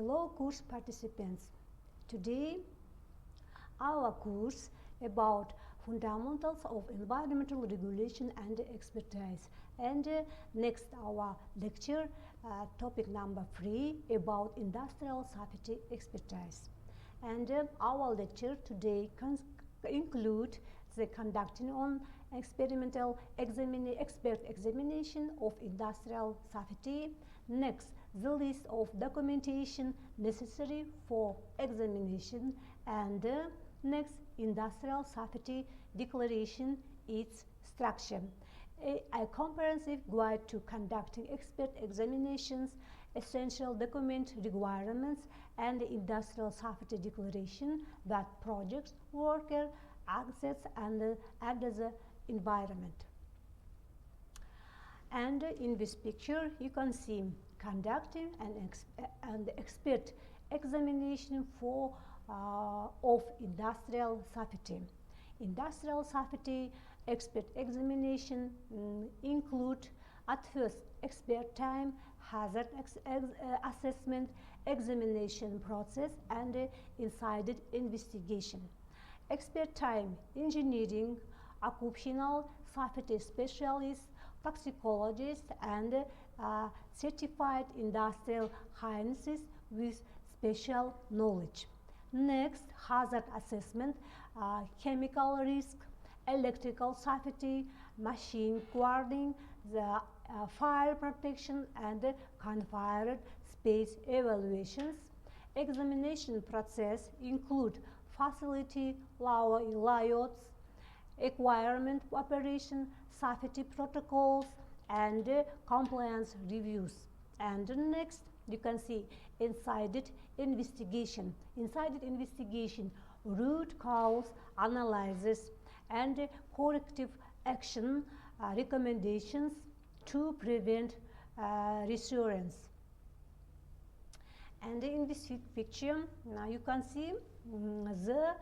Hello course participants. Today our course about fundamentals of environmental regulation and expertise, and next our lecture topic number 3 about industrial safety expertise. And our lecture today include the conducting on experimental expert examination of industrial safety. Next, the list of documentation necessary for examination, and next, industrial safety declaration, its structure. A comprehensive guide to conducting expert examinations, essential document requirements, and industrial safety declaration that projects, worker, assets, and the environment. And in this picture, you can see conducting an expert examination for of industrial safety. Industrial safety expert examination include at first expert time, hazard assessment, examination process, and inside investigation. Expert time: engineering, occupational safety specialists, toxicologists, and certified industrial hygienists with special knowledge. Next, hazard assessment: chemical risk, electrical safety, machine guarding, the fire protection, and confined space evaluations. Examination process include facility layouts, requirement operation, safety protocols, and compliance reviews. And next, you can see inside investigation. Inside investigation, root cause analysis and corrective action recommendations to prevent recurrence. And in this picture, now you can see the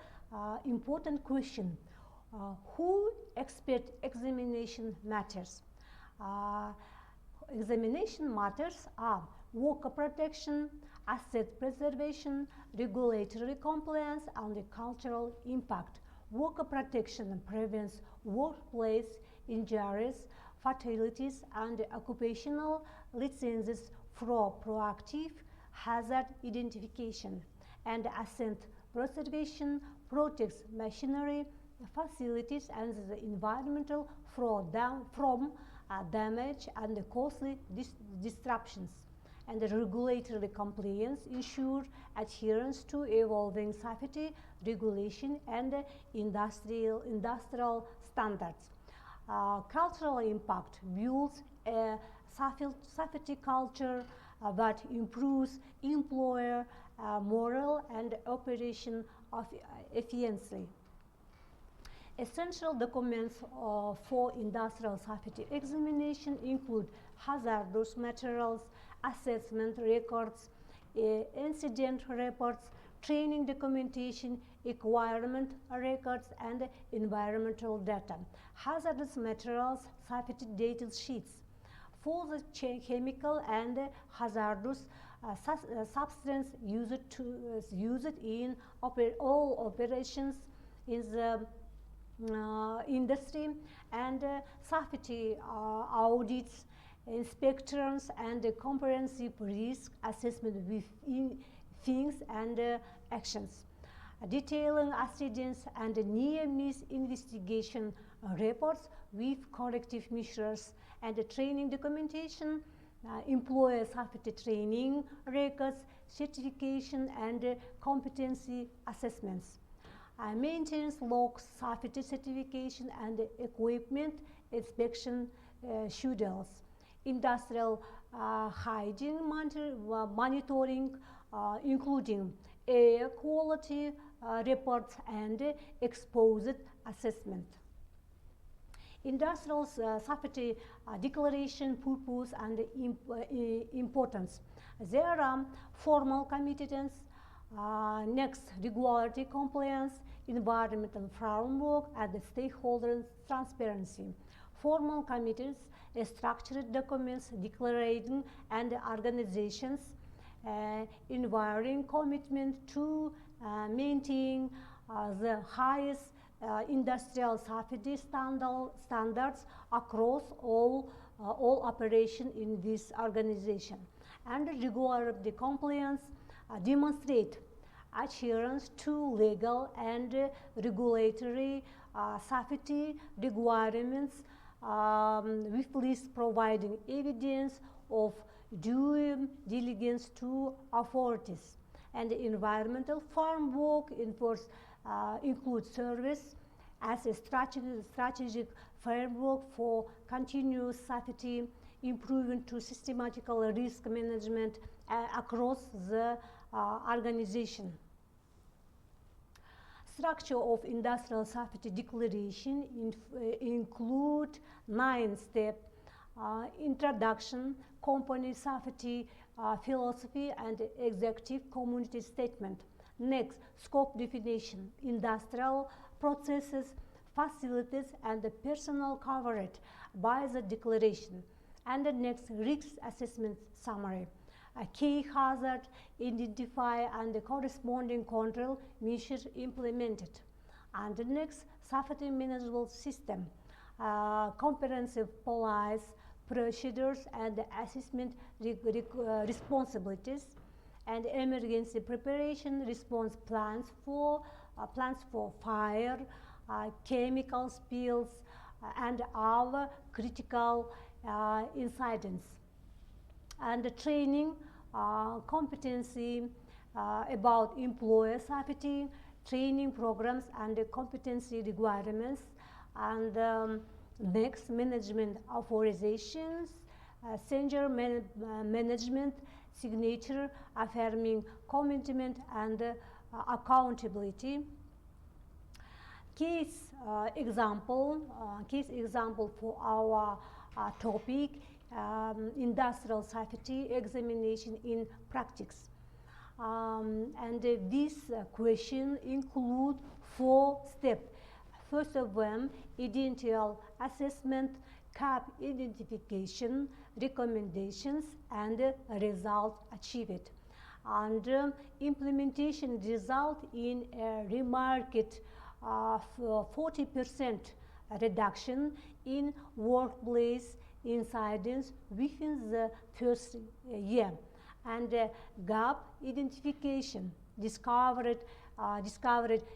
important question: who expert examination matters? Examination matters are worker protection, asset preservation, regulatory compliance, and the cultural impact. Worker protection prevents workplace injuries, fatalities, and occupational licenses for proactive hazard identification. And asset preservation protects machinery, facilities, and the environmental from damage and costly disruptions. And the regulatory compliance ensure adherence to evolving safety regulation and industrial standards. Cultural impact builds a safety culture that improves employer morale and operation efficiency. Essential documents for industrial safety examination include hazardous materials, assessment records, incident reports, training documentation, requirement records, and environmental data. Hazardous materials safety data sheets for the chemical and hazardous substance used in all operations in the industry, and safety audits, inspections, and comprehensive risk assessment with things and actions. Detailing accidents and near-miss investigation reports with corrective measures, and training documentation, employer safety training records, certification, and competency assessments. Maintenance logs, safety certification, and equipment inspection schedules. Industrial hygiene monitoring, including air quality reports and exposure assessment. Industrial safety declaration purpose and importance. There are formal competence, next, regulatory compliance, environmental framework, and stakeholder transparency. Formal committees, structured documents declaring and organizations, ensuring commitment to maintaining the highest industrial safety standards across all operations in this organization. And regular compliance demonstrate adherence to legal and regulatory safety requirements, with least providing evidence of due diligence to authorities. And the environmental framework includes service as a strategic framework for continuous safety improvement to systematical risk management across the organization. Structure of industrial safety declaration include 9-step introduction, company safety philosophy, and executive community statement. Next, scope definition, industrial processes, facilities, and the personnel covered by the declaration. And the next, risk assessment summary. A key hazard identify and the corresponding control measures implemented. And the next, safety management system, comprehensive policy procedures and assessment responsibilities, and emergency preparation response plans for fire, chemical spills, and other critical incidents. And the training competency about employer safety, training programs and the competency requirements. And next, management authorizations, senior management signature affirming commitment and accountability. Case example for our topic, industrial safety examination in practice. And this question include 4 steps. First of them, initial assessment, gap identification, recommendations, and result achieved. And implementation result in a remarked 40% reduction in workplace incidents within the first year. And gap identification discovered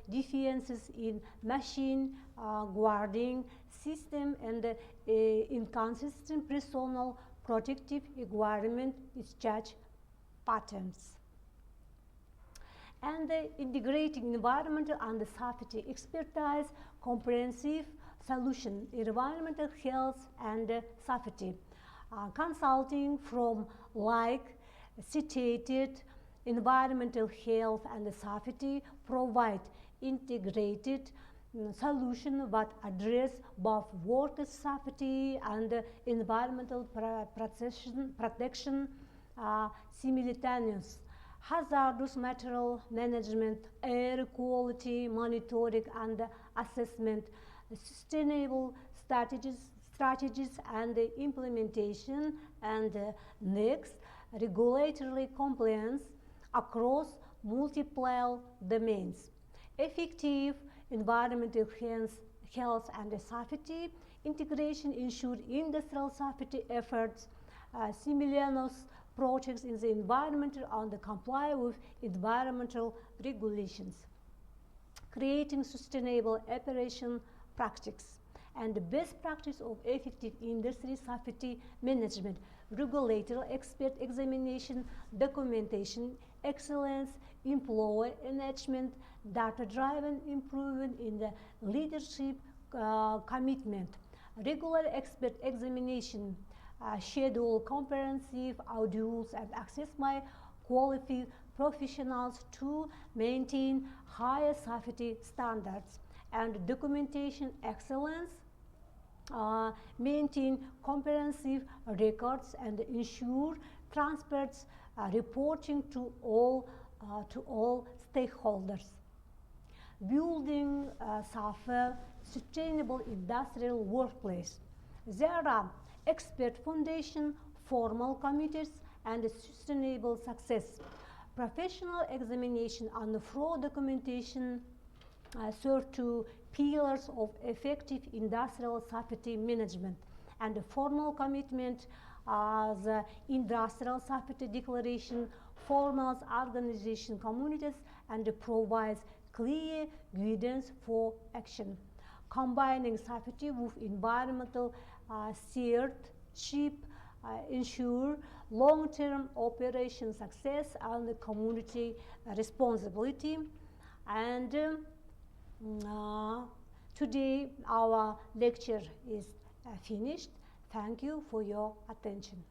deficiencies in machine guarding system and inconsistent personal protective equipment discharge patterns. And integrating environmental and safety expertise, comprehensive solution, environmental health and safety, consulting from like cited environmental health and safety provide integrated solution that address both worker safety and environmental protection simultaneously. Hazardous material management, air quality monitoring and assessment, sustainable strategies and implementation. And next, regulatory compliance across multiple domains. Effective environmental health and safety integration ensure industrial safety efforts, simultaneous projects in the environment and comply with environmental regulations, creating sustainable operation practice and the best practice of effective industry safety management, regulatory expert examination, documentation excellence, employee engagement, data-driven improvement in the leadership commitment, regular expert examination, schedule comprehensive audits and access my qualified professionals to maintain higher safety standards, and documentation excellence, maintain comprehensive records and ensure transparent reporting to all stakeholders. Building a safer, sustainable industrial workplace. There are expert foundation, formal committees, and sustainable success. Professional examination and fraud documentation serve to pillars of effective industrial safety management, and the formal commitment the Industrial Safety Declaration formals organization communities and provides clear guidance for action. Combining safety with environmental stewardship ensure long-term operation success and community responsibility. And today our lecture is finished. Thank you for your attention.